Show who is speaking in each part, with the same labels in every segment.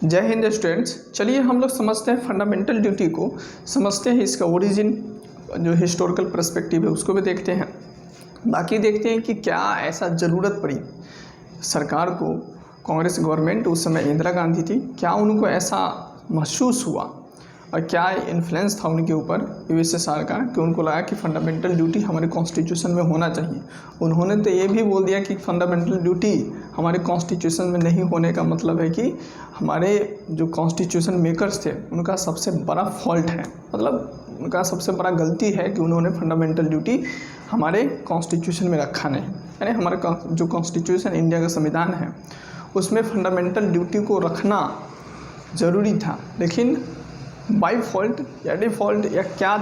Speaker 1: जय हिंद स्टूडेंट्स। चलिए हम लोग समझते हैं फंडामेंटल ड्यूटी को, समझते हैं इसका ओरिजिन, जो हिस्टोरिकल पर्सपेक्टिव है उसको भी देखते हैं। बाकी देखते हैं कि क्या ऐसा ज़रूरत पड़ी सरकार को, कांग्रेस गवर्नमेंट उस समय इंदिरा गांधी थी, क्या उनको ऐसा महसूस हुआ और क्या इन्फ्लुएंस था उनके ऊपर यूएसएसआर का कि उनको लगा कि फंडामेंटल ड्यूटी हमारे कॉन्स्टिट्यूशन में होना चाहिए। उन्होंने तो ये भी बोल दिया कि फंडामेंटल ड्यूटी हमारे कॉन्स्टिट्यूशन में नहीं होने का मतलब है कि हमारे जो कॉन्स्टिट्यूशन मेकर्स थे उनका सबसे बड़ा फॉल्ट है, मतलब उनका सबसे बड़ा गलती है कि उन्होंने फंडामेंटल ड्यूटी हमारे कॉन्स्टिट्यूशन में रखा नहीं। यानी हमारा जो कॉन्स्टिट्यूशन इंडिया का संविधान है उसमें फंडामेंटल ड्यूटी को रखना ज़रूरी था, लेकिन बाई फॉल्ट या डिफ़ॉल्ट या क्या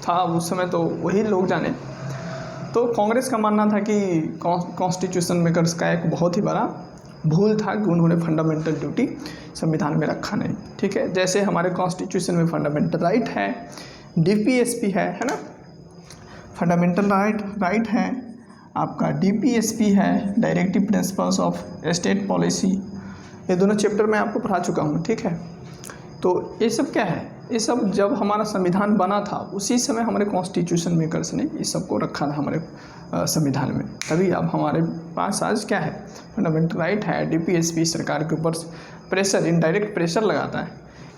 Speaker 1: था उस समय तो वही लोग जाने। तो कांग्रेस का मानना था कि कॉन्स्टिट्यूशन मेकर्स का एक बहुत ही बड़ा भूल था कि उन्होंने फंडामेंटल ड्यूटी संविधान में रखा नहीं। ठीक है, जैसे हमारे कॉन्स्टिट्यूशन में फंडामेंटल राइट है, डीपीएसपी है ना, फंडामेंटल राइट है आपका, डीपीएसपी है, directive principles of state policy, ये दोनों चैप्टर मैं आपको पढ़ा चुका हूँ। ठीक है, तो ये सब क्या है, ये सब जब हमारा संविधान बना था उसी समय हमारे कॉन्स्टिट्यूशन मेकर्स ने इस सब को रखा था हमारे संविधान में। तभी अब हमारे पास आज क्या है, फंडामेंटल राइट है। डीपीएसपी सरकार के ऊपर प्रेशर, इनडायरेक्ट प्रेशर लगाता है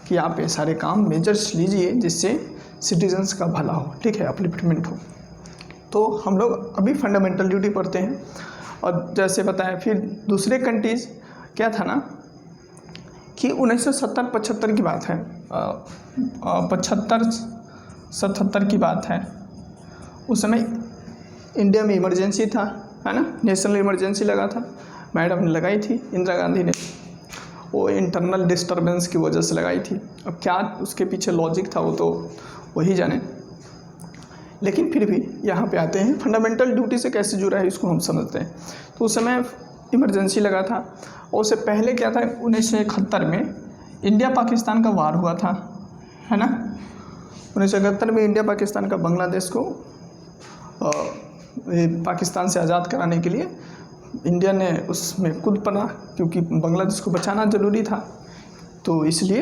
Speaker 1: कि आप ये सारे काम मेजर्स लीजिए जिससे सिटीजन्स का भला हो, ठीक है, अपलिफ्टमेंट हो। तो हम लोग अभी फंडामेंटल ड्यूटी पढ़ते हैं। और जैसे बताया फिर दूसरे कंट्रीज़ क्या था ना कि 1970-75 की बात है, 75-77 की बात है। उस समय इंडिया में इमरजेंसी था, है ना, नेशनल इमरजेंसी लगा था, मैडम ने लगाई थी इंदिरा गांधी ने, वो इंटरनल डिस्टर्बेंस की वजह से लगाई थी। अब क्या उसके पीछे लॉजिक था वो तो वही जाने, लेकिन फिर भी यहाँ पे आते हैं फंडामेंटल ड्यूटी से कैसे जुड़ा है इसको हम समझते हैं। तो उस समय इमरजेंसी लगा था, और उससे पहले क्या था, 1971 में इंडिया पाकिस्तान का वार हुआ था, है ना। 1971 में इंडिया पाकिस्तान का बांग्लादेश को पाकिस्तान से आज़ाद कराने के लिए इंडिया ने उसमें कूद पड़ा, क्योंकि बांग्लादेश को बचाना ज़रूरी था। तो इसलिए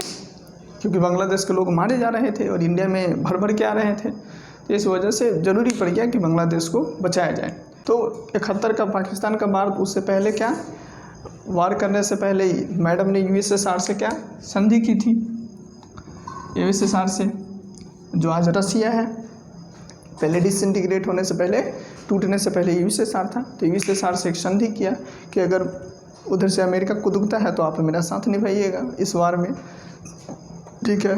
Speaker 1: क्योंकि बांग्लादेश के लोग मारे जा रहे थे और इंडिया में भर भर के आ रहे थे, तो इस वजह से ज़रूरी पड़ गया कि बांग्लादेश को बचाया जाए। तो 71 का पाकिस्तान का वार, उससे पहले क्या, वार करने से पहले ही मैडम ने यूएसएसआर से क्या संधि की थी, यूएसएसआर से, जो आज रसिया है। पहले डिसइंटीग्रेट होने से पहले, टूटने से पहले यूएसएसआर था। तो यूएसएसआर से एक संधि किया कि अगर उधर से अमेरिका कूदता है तो आप मेरा साथ निभाइएगा इस वार में, ठीक है।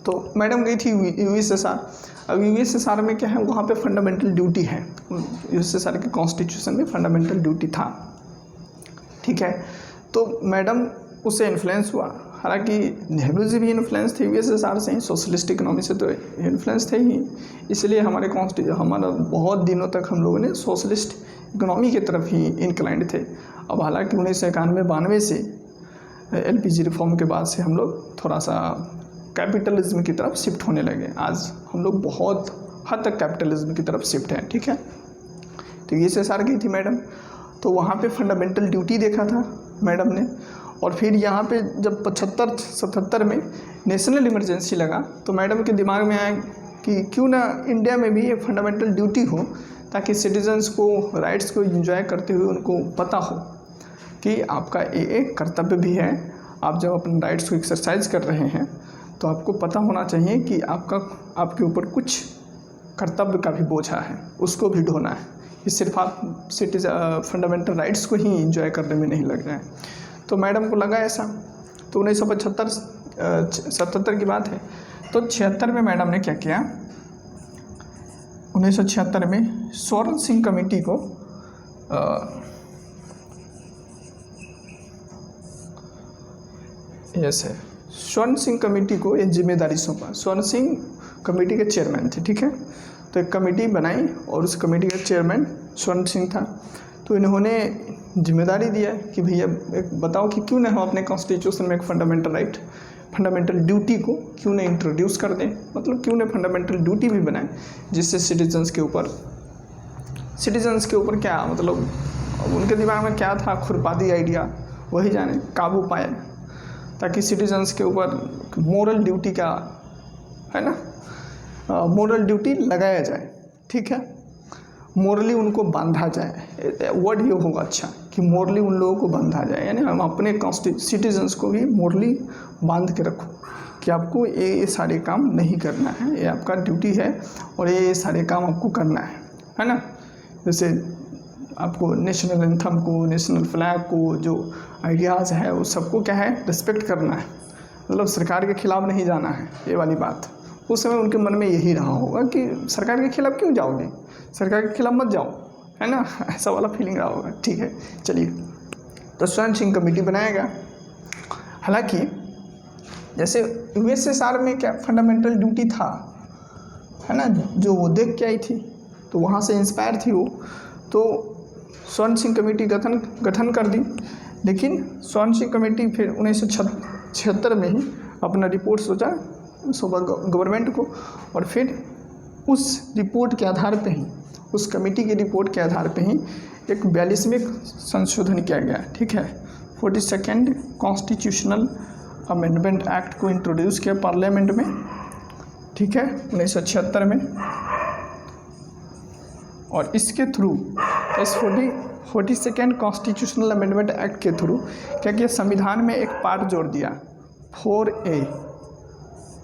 Speaker 1: तो मैडम गई थी यूएसएसआर। अब यूएसएसआर में क्या है, वहाँ पे फंडामेंटल ड्यूटी है, यूएसएसआर के कॉन्स्टिट्यूशन में फंडामेंटल ड्यूटी था, ठीक है। तो मैडम उससे इन्फ्लुएंस हुआ, हालांकि नेहरू जी भी इन्फ्लुएंस थे यूएसएसआर से ही, सोशलिस्ट इकोनॉमी से तो इन्फ्लुएंस थे ही, इसलिए हमारा बहुत दिनों तक हम लोगों ने सोशलिस्ट इकोनॉमी की तरफ ही इंक्लाइंड थे। अब हालांकि 1991-92 से एलपीजी रिफॉर्म के बाद से हम लोग थोड़ा सा कैपिटलिज्म की तरफ शिफ्ट होने लगे। आज हम लोग बहुत हद तक कैपिटलिज्म की तरफ शिफ्ट हैं, ठीक है। तो यूएसएसआर गई थी मैडम, तो वहाँ पे फंडामेंटल ड्यूटी देखा था मैडम ने। और फिर यहाँ पे जब 75-77 में नेशनल इमरजेंसी लगा, तो मैडम के दिमाग में आया कि क्यों ना इंडिया में भी ये फंडामेंटल ड्यूटी हो, ताकि सिटीजन्स को राइट्स को एंजॉय करते हुए उनको पता हो कि आपका एक कर्तव्य भी है। आप जब अपने राइट्स को एक्सरसाइज कर रहे हैं तो आपको पता होना चाहिए कि आपके ऊपर कुछ कर्तव्य का भी बोझा है, उसको भी ढोना है। ये सिर्फ आप फंडामेंटल राइट्स को ही एंजॉय करने में नहीं लग जाए। तो मैडम को लगा ऐसा। तो 1975-77 की बात है। तो 76 में मैडम ने क्या किया, 1976 में स्वर्ण सिंह कमेटी को स्वर्ण सिंह कमेटी को एक जिम्मेदारी सौंपा। स्वर्ण सिंह कमेटी के चेयरमैन थे, ठीक है। तो एक कमेटी बनाई और उस कमेटी का चेयरमैन स्वर्ण सिंह था। तो इन्होंने जिम्मेदारी दिया कि भैया एक बताओ कि क्यों ना हम अपने कॉन्स्टिट्यूशन में एक फंडामेंटल राइट, फंडामेंटल ड्यूटी को क्यों ना इंट्रोड्यूस कर दें, मतलब क्यों ना फंडामेंटल ड्यूटी भी बनाएं, जिससे सिटीजन्स के ऊपर क्या, मतलब उनके दिमाग में क्या था, खुरपाती आइडिया, वही जाने, काबू पाए। ताकि सिटीजन्स के ऊपर मोरल ड्यूटी का, है ना, मोरल ड्यूटी लगाया जाए, ठीक है, मोरली उनको बांधा जाए। वर्ड ये होगा अच्छा कि मोरली उन लोगों को बांधा जाए, यानी हम अपने सिटीजन्स को भी मोरली बांध के रखो कि आपको ये सारे काम नहीं करना है, ये आपका ड्यूटी है और ये सारे काम आपको करना है ना। जैसे आपको नेशनल एंथम को, नेशनल फ्लैग को, जो आइडियाज़ है वो सबको क्या है, रिस्पेक्ट करना है, मतलब सरकार के खिलाफ नहीं जाना है, ये वाली बात। उस समय उनके मन में यही रहा होगा कि सरकार के खिलाफ क्यों जाओगे, सरकार के खिलाफ मत जाओ, है ना, ऐसा वाला फीलिंग रहा होगा, ठीक है। चलिए, तो स्वर्ण सिंह कमेटी बनाया गया। हालांकि जैसे यूएसएसआर में क्या फंडामेंटल ड्यूटी था, है ना, जो वो देख के आई थी, तो वहाँ से इंस्पायर थी वो, तो स्वर्ण सिंह कमेटी गठन कर दी। लेकिन स्वर्ण सिंह कमेटी फिर 1976 में ही अपना रिपोर्ट सौंपा गवर्नमेंट को, और फिर उस रिपोर्ट के आधार पे ही, उस कमेटी की रिपोर्ट के आधार पे ही एक 42वें संशोधन किया गया, ठीक है। 42nd कॉन्स्टिट्यूशनल अमेंडमेंट एक्ट को इंट्रोड्यूस किया पार्लियामेंट में, ठीक है, 1976 में। और इसके थ्रू इस 42nd कॉन्स्टिट्यूशनल अमेंडमेंट एक्ट के थ्रू क्या किया, संविधान में एक पार्ट जोड़ दिया 4A,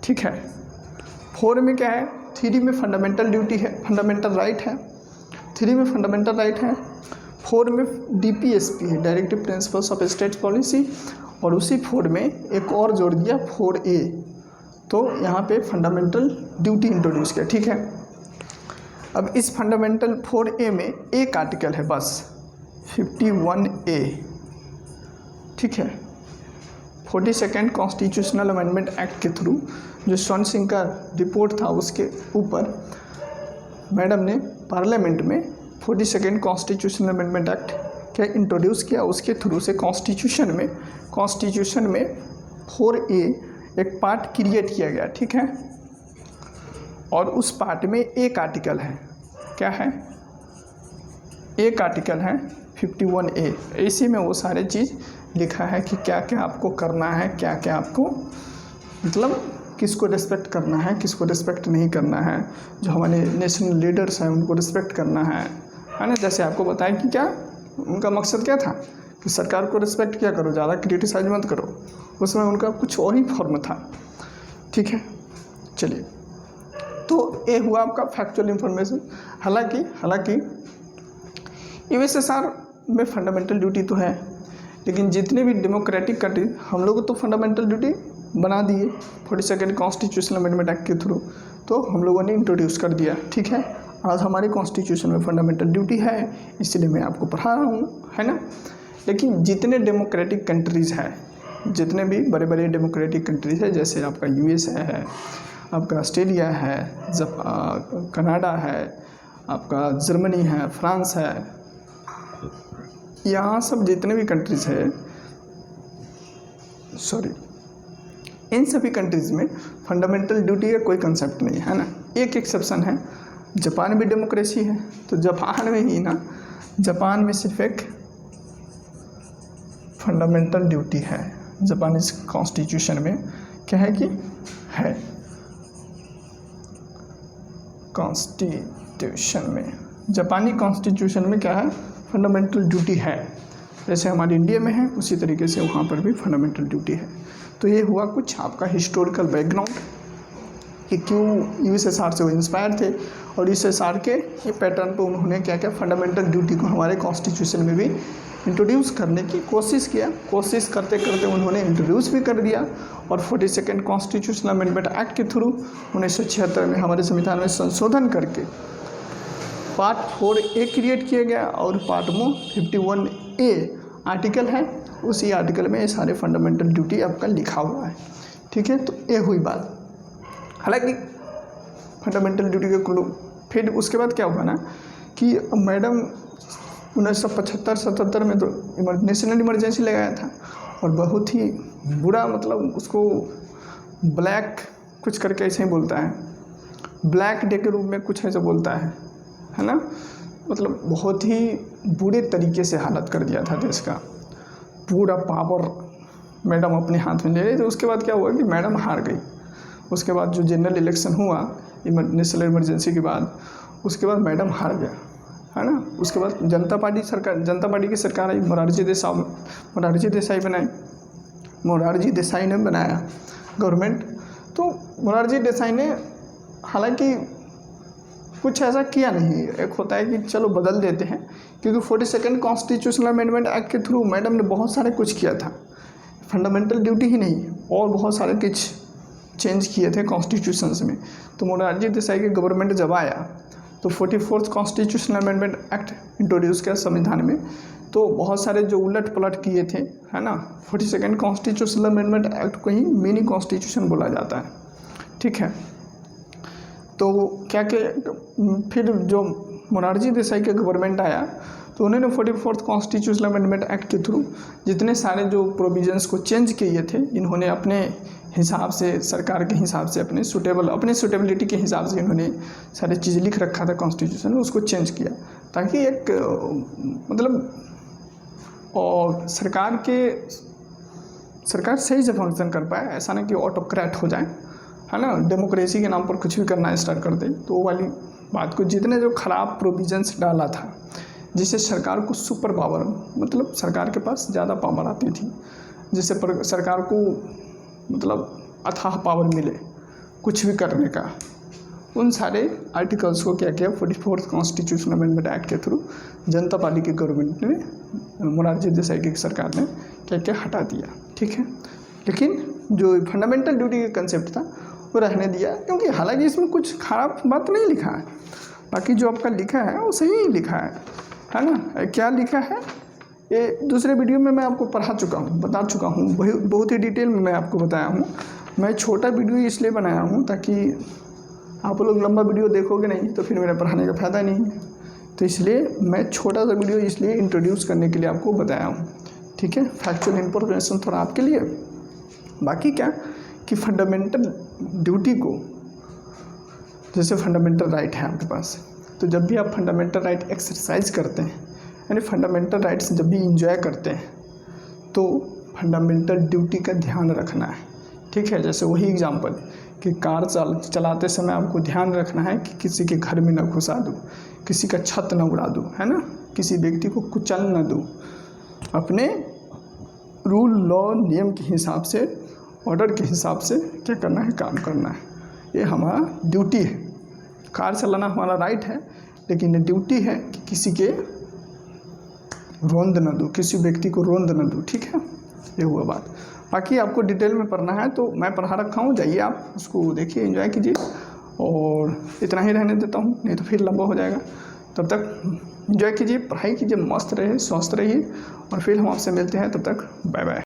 Speaker 1: ठीक है। 4 में क्या है, 3 में फंडामेंटल ड्यूटी है, फंडामेंटल राइट है, 3 में फंडामेंटल राइट है, 4 में DPSP है, directive principles of state policy, और उसी 4 में एक और जोड़ दिया 4A, तो यहाँ पे फंडामेंटल ड्यूटी इंट्रोड्यूस किया, ठीक है। अब इस फंडामेंटल 4A में एक आर्टिकल है बस, 51A, ठीक है। 42nd कॉन्स्टिट्यूशनल अमेंडमेंट एक्ट के थ्रू जो स्वर्ण सिंह का रिपोर्ट था, उसके ऊपर मैडम ने पार्लियामेंट में 42nd कॉन्स्टिट्यूशनल अमेंडमेंट एक्ट क्या इंट्रोड्यूस किया, उसके थ्रू से कॉन्स्टिट्यूशन में 4A एक पार्ट क्रिएट किया गया, ठीक है। और उस पार्ट में एक आर्टिकल है, क्या है, एक आर्टिकल है 51A। इसी में वो सारे चीज़ लिखा है कि क्या क्या आपको करना है, क्या क्या आपको, मतलब किसको रिस्पेक्ट करना है, किसको रिस्पेक्ट नहीं करना है, जो हमारे नेशनल लीडर्स हैं उनको रिस्पेक्ट करना है ना। जैसे आपको बताया कि क्या उनका मकसद क्या था कि सरकार को रिस्पेक्ट किया करो, ज़्यादा क्रिटिसाइज मत करो, उसमें उनका कुछ और ही फॉर्म था, ठीक है। चलिए, तो ये हुआ आपका फैक्चुअल इंफॉर्मेशन। हालांकि यूएसएसआर में फंडामेंटल ड्यूटी तो है, लेकिन जितने भी डेमोक्रेटिक कंट्री, हम लोग तो फंडामेंटल ड्यूटी बना दिए 42nd कॉन्स्टिट्यूशनल अमेंडमेंट एक्ट के थ्रू, तो हम लोगों ने इंट्रोड्यूस कर दिया, ठीक है। आज हमारे कॉन्स्टिट्यूशन में फंडामेंटल ड्यूटी है, इसलिए मैं आपको पढ़ा रहा हूँ, है ना। लेकिन जितने डेमोक्रेटिक कंट्रीज़ हैं, जितने भी बड़े बड़े डेमोक्रेटिक कंट्रीज़ है, जैसे आपका यूएस है, आपका ऑस्ट्रेलिया है, कनाडा है, आपका जर्मनी है, फ्रांस है, यहाँ सब जितने भी कंट्रीज़ है, इन सभी कंट्रीज़ में फंडामेंटल ड्यूटी का कोई कंसेप्ट नहीं है ना। एक एक्सेप्शन है, जापान भी डेमोक्रेसी है, तो जापान में ही ना, जापान में सिर्फ एक फंडामेंटल ड्यूटी है, जापानीज कॉन्स्टिट्यूशन में क्या है कि है, कॉन्स्टिट्यूशन में, जापानी कॉन्स्टिट्यूशन में क्या है, फंडामेंटल ड्यूटी है। जैसे हमारे इंडिया में है, उसी तरीके से वहाँ पर भी फंडामेंटल ड्यूटी है। तो ये हुआ कुछ आपका हिस्टोरिकल बैकग्राउंड कि क्यों यूएसएसआर से वो इंस्पायर थे, और यूएसएसआर के ये पैटर्न पे उन्होंने क्या क्या फंडामेंटल ड्यूटी को हमारे कॉन्स्टिट्यूशन में भी इंट्रोड्यूस करने की कोशिश किया। कोशिश करते करते उन्होंने इंट्रोड्यूस भी कर दिया, और 42nd कॉन्स्टिट्यूशनल अमेंडमेंट एक्ट के थ्रू 1976 में हमारे संविधान में संशोधन करके पार्ट 4A क्रिएट किया गया, और पार्ट में 51A आर्टिकल है, उसी आर्टिकल में ये सारे फंडामेंटल ड्यूटी आपका लिखा हुआ है, ठीक है। तो ये हुई बात। हालांकि फंडामेंटल ड्यूटी के फिर उसके बाद क्या हुआ ना कि मैडम 1975-77 में तो नेशनल इमरजेंसी लगाया था, और बहुत ही बुरा, मतलब उसको ब्लैक कुछ करके ऐसे ही बोलता है, ब्लैक डे के रूप में कुछ ऐसा बोलता है ना। मतलब बहुत ही बुरे तरीके से हालत कर दिया था देश का, पूरा पावर मैडम अपने हाथ में ले रही। तो उसके बाद क्या हुआ कि मैडम हार गई। उसके बाद जो जनरल इलेक्शन हुआ नेशनल इमरजेंसी के बाद, उसके बाद मैडम हार गया, है ना। उसके बाद जनता पार्टी की सरकार आई, मोरारजी देसाई बनाई। मोरारजी देसाई ने बनाया गवर्नमेंट। तो मोरारजी देसाई ने हालांकि कुछ ऐसा किया नहीं। एक होता है कि चलो बदल देते हैं, क्योंकि 42nd कॉन्स्टिट्यूशनल अमेंडमेंट एक्ट के थ्रू मैडम ने बहुत सारे कुछ किया था, फंडामेंटल ड्यूटी ही नहीं और बहुत सारे कुछ चेंज किए थे कॉन्स्टिट्यूशंस में। तो मोरारजी देसाई के गवर्नमेंट जब आया तो 44th constitutional amendment act introduce किया संविधान में। तो बहुत सारे जो उलट पलट किए थे, है ना। 42nd कॉन्स्टिट्यूशनल अमेंडमेंट एक्ट को ही मिनी कॉन्स्टिट्यूशन बोला जाता है, ठीक है। तो क्या फिर जो मोरारजी देसाई के गवर्नमेंट आया तो उन्होंने 44th कॉन्स्टिट्यूशनल अमेंडमेंट एक्ट के थ्रू जितने सारे जो प्रोविजंस को चेंज किए थे, इन्होंने अपने हिसाब से, सरकार के हिसाब से, अपने सुटेबिलिटी के हिसाब से इन्होंने सारी चीज़ लिख रखा था कॉन्स्टिट्यूशन में, उसको चेंज किया ताकि एक मतलब और सरकार सही से फंक्शन कर पाए। ऐसा ना कि ऑटोक्रेट हो जाए, है ना, डेमोक्रेसी के नाम पर कुछ भी करना स्टार्ट कर दे। तो वो वाली बात को, जितने जो खराब प्रोविजंस डाला था जिससे सरकार को सुपर पावर, मतलब सरकार के पास ज़्यादा पावर आती थी, जिससे सरकार को मतलब अथाह पावर मिले कुछ भी करने का, उन सारे आर्टिकल्स को क्या किया 44th कॉन्स्टिट्यूशनल अमेंडमेंट एक्ट के थ्रू जनता पार्टी की गवर्नमेंट ने, मोरारजी देसाई की सरकार ने क्या क्या हटा दिया, ठीक है। लेकिन जो फंडामेंटल ड्यूटी का कंसेप्ट था वो रहने दिया, क्योंकि हालांकि इसमें कुछ खराब बात नहीं लिखा है, बाकी जो आपका लिखा है वो सही ही लिखा है ना। क्या लिखा है ये दूसरे वीडियो में मैं आपको बता चुका हूँ, बहुत ही डिटेल में मैं आपको बताया हूँ। मैं छोटा वीडियो इसलिए बनाया हूँ ताकि आप लोग लंबा वीडियो देखोगे नहीं तो फिर मेरे पढ़ाने का फ़ायदा नहीं है। तो इसलिए मैं छोटा सा वीडियो इसलिए इंट्रोड्यूस करने के लिए आपको बताया हूँ, ठीक है। फैक्चुअल इन्फॉर्मेशन थोड़ा आपके लिए। बाकी क्या कि फंडामेंटल ड्यूटी को, जैसे फंडामेंटल राइट है आपके पास, तो जब भी आप फंडामेंटल राइट एक्सरसाइज करते हैं, यानी फंडामेंटल राइट्स जब भी इंजॉय करते हैं, तो फंडामेंटल ड्यूटी का ध्यान रखना है, ठीक है। जैसे वही एग्जांपल कि कार चलाते समय आपको ध्यान रखना है कि किसी के घर में न घुसा दूँ, किसी का छत न उड़ा दूँ, है ना, किसी व्यक्ति को कुचल न दूँ, अपने रूल लॉ नियम के हिसाब से, ऑर्डर के हिसाब से क्या करना है, काम करना है। ये हमारा ड्यूटी है। कार चलाना हमारा राइट है, लेकिन ये ड्यूटी है कि किसी के रोंद न दूँ, किसी व्यक्ति को रोंद न दूँ, ठीक है। ये हुआ बात। बाकी आपको डिटेल में पढ़ना है तो मैं पढ़ा रखा हूँ, जाइए आप उसको देखिए, एंजॉय कीजिए। और इतना ही रहने देता हूँ, नहीं तो फिर लंबा हो जाएगा। तब तक एंजॉय कीजिए, पढ़ाई कीजिए, मस्त रहिए, स्वस्थ रहिए, और फिर हम आपसे मिलते हैं। तब तक बाय बाय।